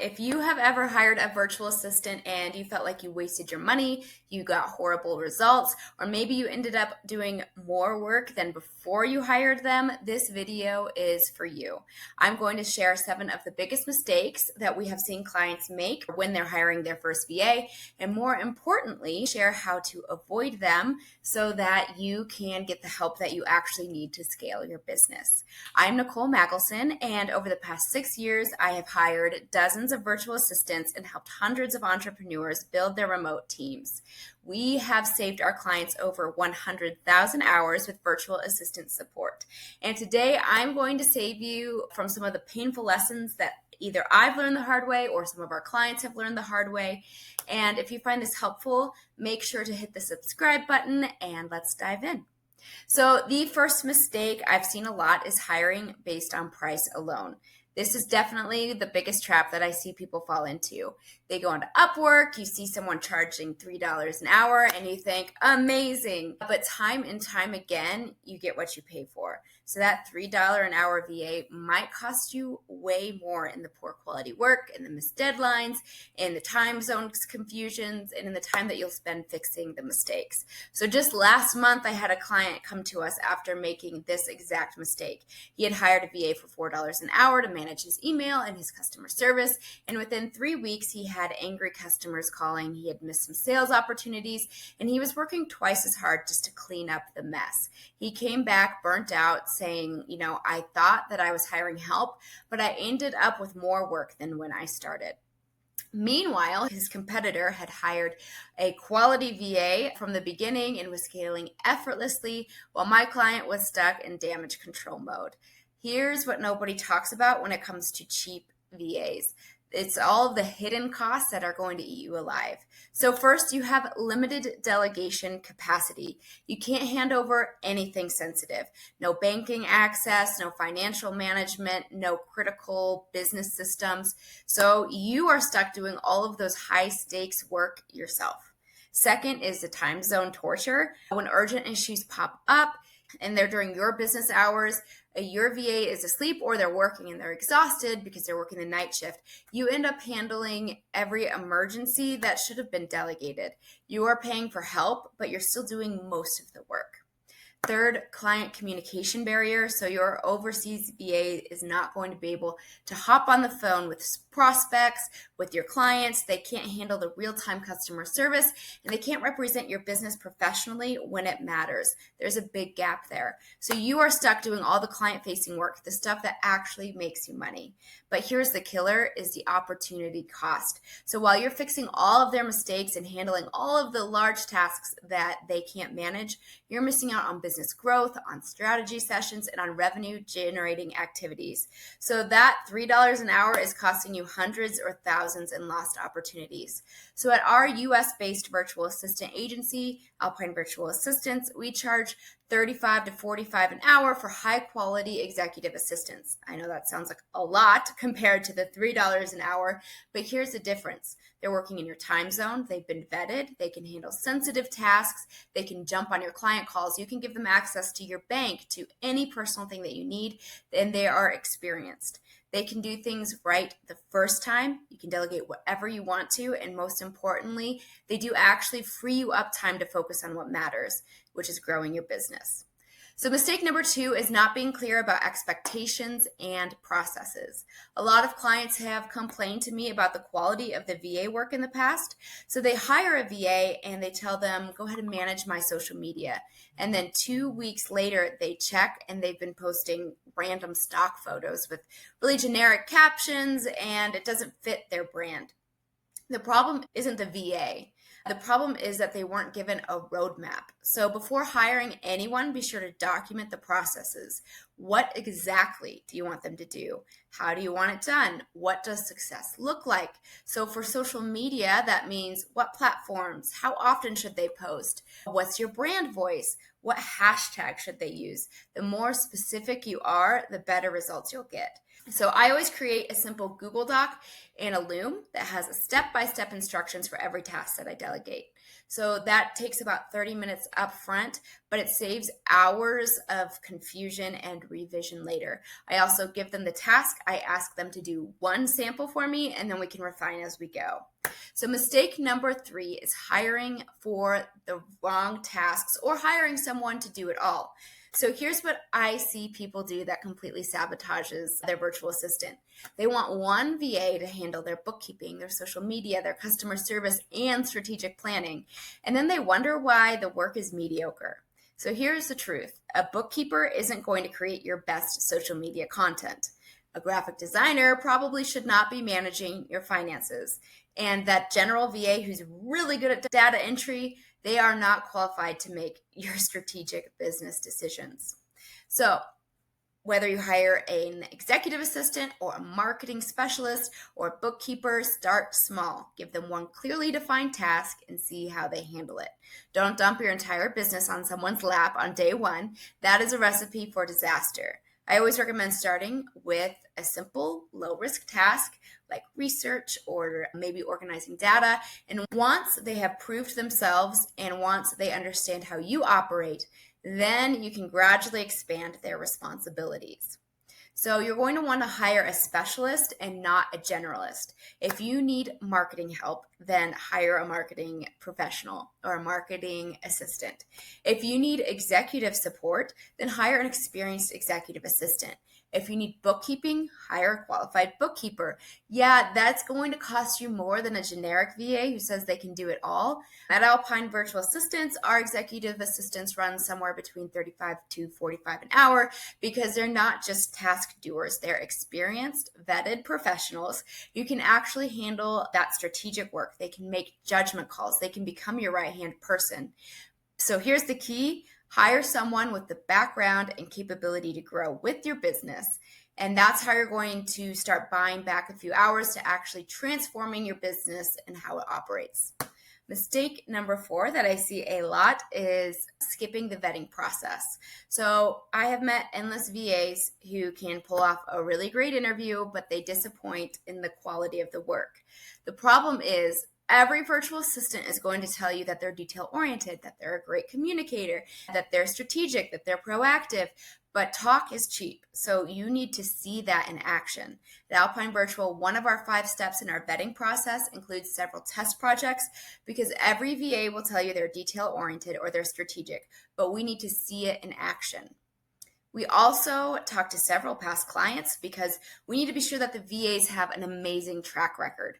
if you have ever hired a virtual assistant and you felt like you wasted your money, you got horrible results, or maybe you ended up doing more work than before you hired them, this video is for you. I'm going to share 7 of the biggest mistakes that we have seen clients make when they're hiring their first VA, and more importantly, share how to avoid them so that you can get the help that you actually need to scale your business. I'm Nicole Magelssen, and over the past 6 years, I have hired dozens of virtual assistants and helped hundreds of entrepreneurs build their remote teams. We have saved our clients over 100,000 hours with virtual assistant support. And today I'm going to save you from some of the painful lessons that either I've learned the hard way or some of our clients have learned the hard way. And if you find this helpful, make sure to hit the subscribe button and let's dive in. So the first mistake I've seen a lot is hiring based on price alone. This is definitely the biggest trap that I see people fall into. They go onto Upwork, you see someone charging $3 an hour, and you think, amazing. But time and time again, you get what you pay for. So that $3 an hour VA might cost you way more in the poor quality work, in the missed deadlines, in the time zones confusions, and in the time that you'll spend fixing the mistakes. So just last month, I had a client come to us after making this exact mistake. He had hired a VA for $4 an hour to manage his email and his customer service, and within 3 weeks, he had angry customers calling. He had missed some sales opportunities, and he was working twice as hard just to clean up the mess. He came back burnt out saying, I thought that I was hiring help, but I ended up with more work than when I started. Meanwhile, his competitor had hired a quality VA from the beginning and was scaling effortlessly while my client was stuck in damage control mode. Here's what nobody talks about when it comes to cheap VAs. It's all of the hidden costs that are going to eat you alive. So first, you have limited delegation capacity. You can't hand over anything sensitive. No banking access, no financial management, no critical business systems. So you are stuck doing all of those high stakes work yourself. Second is the time zone torture. When urgent issues pop up and they're during your business hours, your VA is asleep or they're working and they're exhausted because they're working the night shift, you end up handling every emergency that should have been delegated. You are paying for help, but you're still doing most of the work. Third, client communication barrier. So your overseas VA is not going to be able to hop on the phone with prospects, with your clients. They can't handle the real-time customer service, and they can't represent your business professionally when it matters. There's a big gap there. So you are stuck doing all the client-facing work, the stuff that actually makes you money. But here's the killer, is the opportunity cost. So while you're fixing all of their mistakes and handling all of the large tasks that they can't manage, you're missing out on business growth, on strategy sessions, and on revenue generating activities. So that $3 an hour is costing you hundreds or thousands in lost opportunities. So at our US-based virtual assistant agency, Alpine Virtual Assistants, we charge $35 to $45 an hour for high quality executive assistants. I know that sounds like a lot compared to the $3 an hour, but here's the difference. They're working in your time zone. They've been vetted. They can handle sensitive tasks. They can jump on your client calls. You can give them access to your bank, to any personal thing that you need, and they are experienced. They can do things right the first time. You can delegate whatever you want to. And most importantly, they do actually free you up time to focus on what matters, which is growing your business. So mistake number 2 is not being clear about expectations and processes. A lot of clients have complained to me about the quality of the VA work in the past. So they hire a VA and they tell them, go ahead and manage my social media. And then 2 weeks later, they check and they've been posting random stock photos with really generic captions, and it doesn't fit their brand. The problem isn't the VA. The problem is that they weren't given a roadmap. So before hiring anyone, be sure to document the processes. What exactly do you want them to do? How do you want it done? What does success look like? So for social media, that means what platforms? How often should they post? What's your brand voice? What hashtag should they use? The more specific you are, the better results you'll get. So I always create a simple Google Doc in a Loom that has step-by-step instructions for every task that I delegate. So that takes about 30 minutes up front, but it saves hours of confusion and revision later. I also give them the task. I ask them to do one sample for me, and then we can refine as we go. So mistake number 3 is hiring for the wrong tasks or hiring someone to do it all. So here's what I see people do that completely sabotages their virtual assistant. They want one VA to handle their bookkeeping, their social media, their customer service, and strategic planning. And then they wonder why the work is mediocre. So here's the truth. A bookkeeper isn't going to create your best social media content. A graphic designer probably should not be managing your finances. And that general VA who's really good at data entry, they are not qualified to make your strategic business decisions. So whether you hire an executive assistant or a marketing specialist or a bookkeeper, start small. Give them one clearly defined task and see how they handle it. Don't dump your entire business on someone's lap on day one. That is a recipe for disaster. I always recommend starting with a simple, low-risk task like research or maybe organizing data. And once they have proved themselves and once they understand how you operate, then you can gradually expand their responsibilities. So you're going to want to hire a specialist and not a generalist. If you need marketing help, then hire a marketing professional or a marketing assistant. If you need executive support, then hire an experienced executive assistant. If you need bookkeeping, hire a qualified bookkeeper. Yeah, that's going to cost you more than a generic VA who says they can do it all. At Alpine Virtual Assistants, our executive assistants run somewhere between $35 to $45 an hour because they're not just task doers. They're experienced, vetted professionals who can actually handle that strategic work. They can make judgment calls. They can become your right-hand person. So here's the key. Hire someone with the background and capability to grow with your business. And that's how you're going to start buying back a few hours to actually transforming your business and how it operates. Mistake number 4 that I see a lot is skipping the vetting process. So I have met endless VAs who can pull off a really great interview, but they disappoint in the quality of the work. The problem is every virtual assistant is going to tell you that they're detail-oriented, that they're a great communicator, that they're strategic, that they're proactive, but talk is cheap. So you need to see that in action. At Alpine Virtual, one of our 5 steps in our vetting process includes several test projects because every VA will tell you they're detail-oriented or they're strategic, but we need to see it in action. We also talk to several past clients because we need to be sure that the VAs have an amazing track record.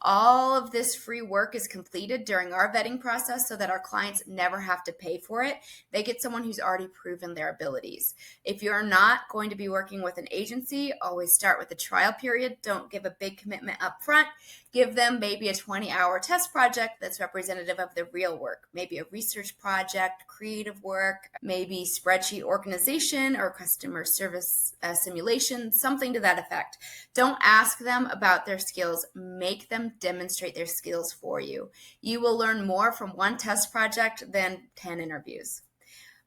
All of this free work is completed during our vetting process so that our clients never have to pay for it. They get someone who's already proven their abilities. If you're not going to be working with an agency, always start with a trial period. Don't give a big commitment up front. Give them maybe a 20-hour test project that's representative of the real work. Maybe a research project, creative work, maybe spreadsheet organization or customer service simulation, something to that effect. Don't ask them about their skills. Make them demonstrate their skills for you. You will learn more from one test project than 10 interviews.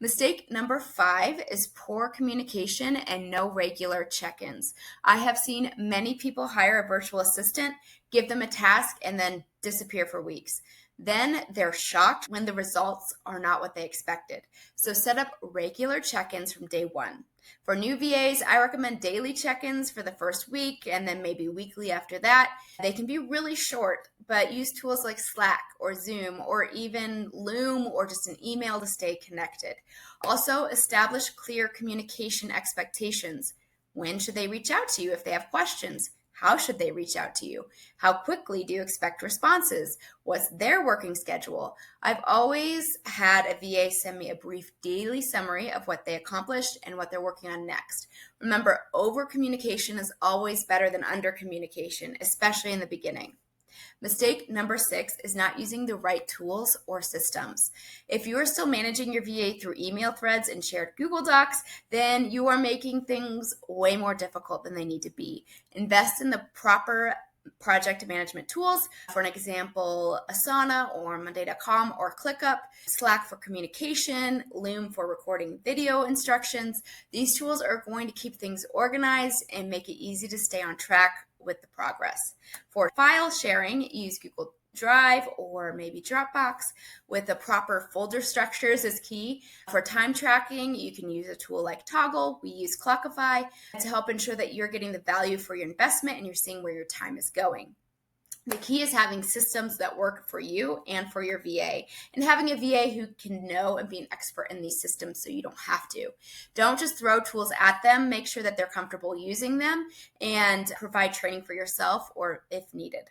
Mistake number 5 is poor communication and no regular check-ins. I have seen many people hire a virtual assistant, give them a task, and then disappear for weeks. Then they're shocked when the results are not what they expected. So set up regular check-ins from day one. For new VAs, I recommend daily check-ins for the first week and then maybe weekly after that. They can be really short, but use tools like Slack or Zoom or even Loom or just an email to stay connected. Also, establish clear communication expectations. When should they reach out to you if they have questions? How should they reach out to you? How quickly do you expect responses? What's their working schedule? I've always had a VA send me a brief daily summary of what they accomplished and what they're working on next. Remember, over-communication is always better than under-communication, especially in the beginning. Mistake number 6 is not using the right tools or systems. If you are still managing your VA through email threads and shared Google Docs, then you are making things way more difficult than they need to be. Invest in the proper project management tools. For an example, Asana or Monday.com or ClickUp, Slack for communication, Loom for recording video instructions. These tools are going to keep things organized and make it easy to stay on track with the progress. For file sharing, use Google Drive or maybe Dropbox with the proper folder structures is key. For time tracking, you can use a tool like Toggle. We use Clockify to help ensure that you're getting the value for your investment and you're seeing where your time is going. The key is having systems that work for you and for your VA, and having a VA who can know and be an expert in these systems so you don't have to. Don't just throw tools at them. Make sure that they're comfortable using them and provide training for yourself or if needed.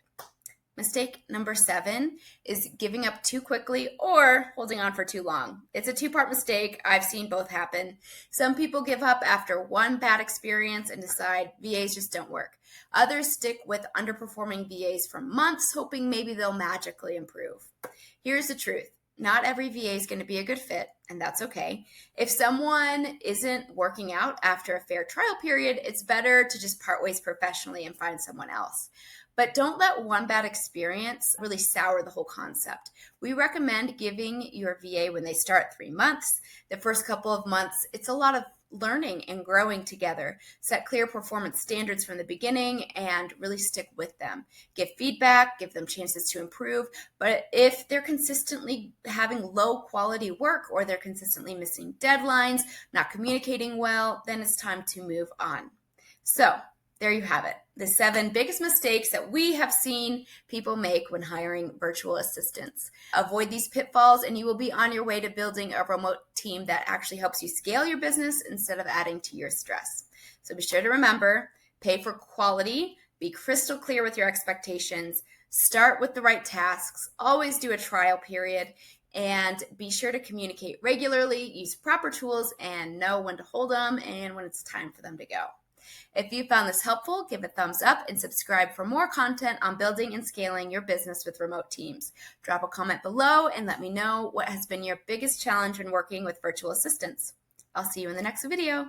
Mistake number 7 is giving up too quickly or holding on for too long. It's a two-part mistake. I've seen both happen. Some people give up after one bad experience and decide VAs just don't work. Others stick with underperforming VAs for months, hoping maybe they'll magically improve. Here's the truth. Not every VA is going to be a good fit, and that's okay. If someone isn't working out after a fair trial period, it's better to just part ways professionally and find someone else. But don't let one bad experience really sour the whole concept. We recommend giving your VA when they start 3 months. The first couple of months, it's a lot of learning and growing together. Set clear performance standards from the beginning and really stick with them. Give feedback, give them chances to improve. But if they're consistently having low quality work or they're consistently missing deadlines, not communicating well, then it's time to move on. So there you have it. The 7 biggest mistakes that we have seen people make when hiring virtual assistants. Avoid these pitfalls and you will be on your way to building a remote team that actually helps you scale your business instead of adding to your stress. So be sure to remember, pay for quality, be crystal clear with your expectations, start with the right tasks, always do a trial period, and be sure to communicate regularly, use proper tools, and know when to hold them and when it's time for them to go. If you found this helpful, give a thumbs up and subscribe for more content on building and scaling your business with remote teams. Drop a comment below and let me know what has been your biggest challenge when working with virtual assistants. I'll see you in the next video.